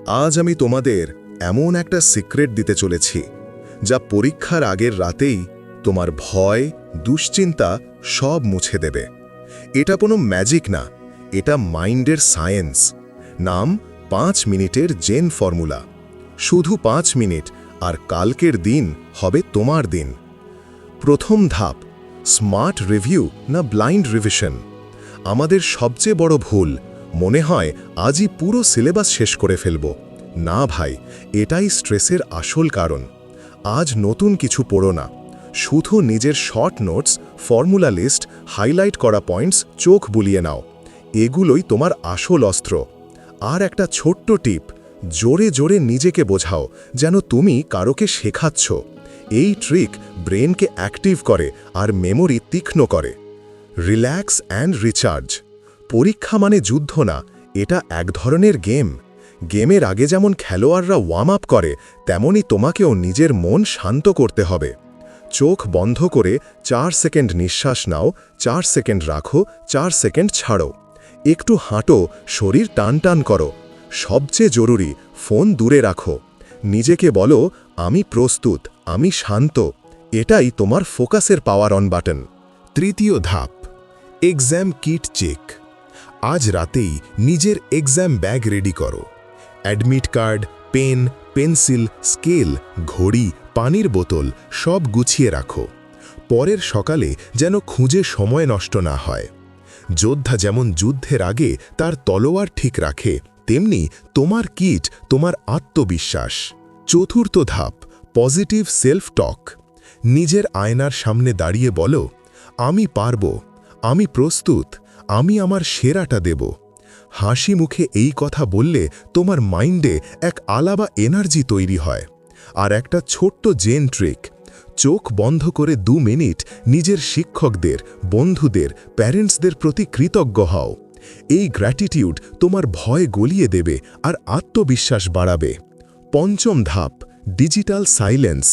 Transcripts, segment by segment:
আজ আমি তোমাদের এমন একটা সিক্রেট দিতে চলেছি যা পরীক্ষার আগের রাতেই তোমার ভয়, দুশ্চিন্তা সব মুছে দেবে। এটা কোনো ম্যাজিক না, এটা মাইন্ডের সায়েন্স। নাম 5 মিনিটের জেন ফর্মুলা। শুধু 5 মিনিট, আর কালকের দিন হবে তোমার দিন। প্রথম ধাপ, স্মার্ট রিভিউ না ব্লাইন্ড রিভিশন। আমাদের সবচেয়ে বড় ভুল, মনে হয় আজই পুরো সিলেবাস শেষ করে ফেলব। না ভাই, এটাই স্ট্রেসের আসল কারণ। আজ নতুন কিছু পড়ো না, শুধু নিজের short notes, formula list, highlight করা পয়েন্টস চোখ বুলিয়ে নাও। এগুলোই তোমার আসল অস্ত্র। আর একটা ছোট্ট টিপ, জোরে জোরে নিজেকে বোঝাও যেন তুমি কারোকে শেখাচ্ছ। এই ট্রিক ব্রেনকে অ্যাক্টিভ করে আর মেমোরি তীক্ষ্ণ করে। Relax and recharge. পরীক্ষা মানে যুদ্ধ না, এটা এক ধরনের গেম। গেমের আগে যেমন খেলোয়াড়রা ওয়ার্ম আপ করে, তেমনি তোমাকেও নিজের মন শান্ত করতে হবে। চোখ বন্ধ করে 4 সেকেন্ড নিঃশ্বাস নাও, 4 সেকেন্ড রাখো, 4 সেকেন্ড ছাড়ো। একটু হাঁটো, শরীর টান টান করো। সবচেয়ে জরুরি, ফোন দূরে রাখো। নিজেকে বলো, আমি প্রস্তুত, আমি শান্ত। এটাই তোমার ফোকাসের পাওয়ার অন বাটন। তৃতীয় ধাপ, এক্সাম কিট চেক। আজ রাতেই নিজের এক্সাম ব্যাগ রেডি করো। Admit card, pen, pencil, scale, ঘড়ি, পানির বোতল সব গুছিয়ে রাখো। পরের সকালে যেন খুঁজে সময় নষ্ট না হয়। যোদ্ধা যেমন যুদ্ধের আগে তার তলোয়ার ঠিক রাখে, তেমনি তোমার কিট তোমার আত্মবিশ্বাস। চতুর্থ ধাপ, পজিটিভ সেলফ টক। নিজের আয়নার সামনে দাঁড়িয়ে বলো, আমি পারব, আমি প্রস্তুত, আমি আমার সেরাটা দেব। হাসি মুখে এই কথা বললে তোমার মাইন্ডে এক আলাদা এনার্জি তৈরি হয়। আর একটা ছোট্ট জেন ট্রিক, চোখ বন্ধ করে 2 মিনিট নিজের শিক্ষকদের, বন্ধুদের, প্যারেন্টসদের প্রতি কৃতজ্ঞ হও। এই গ্র্যাটিটিউড তোমার ভয় গলিয়ে দেবে আর আত্মবিশ্বাস বাড়াবে। পঞ্চম ধাপ, ডিজিটাল সাইলেন্স।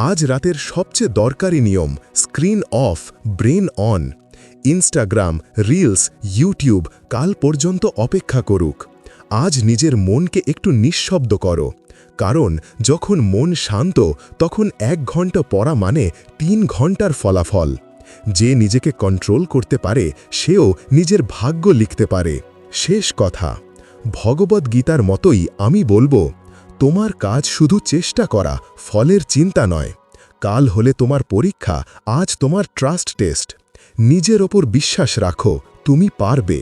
আজ রাতের সবচেয়ে দরকারি নিয়ম, screen off, brain on. Instagram, reels, YouTube কাল পর্যন্ত অপেক্ষা করুক। আজ নিজের মনকে একটু নিঃশব্দ করো। কারণ যখন মন শান্ত, তখন 1 ঘন্টা পড়া মানে 3 ঘন্টার ফলাফল। যে নিজেকে কন্ট্রোল করতে পারে, সেও নিজের ভাগ্য লিখতে পারে। শেষ কথা, ভগবদ্গীতার মতোই আমি বলবো, তোমার কাজ শুধু চেষ্টা করা, ফলের চিন্তা নয়। কাল হলে তোমার পরীক্ষা, আজ তোমার ট্রাস্ট টেস্ট। নিজের ওপর বিশ্বাস রাখো, তুমি পারবে।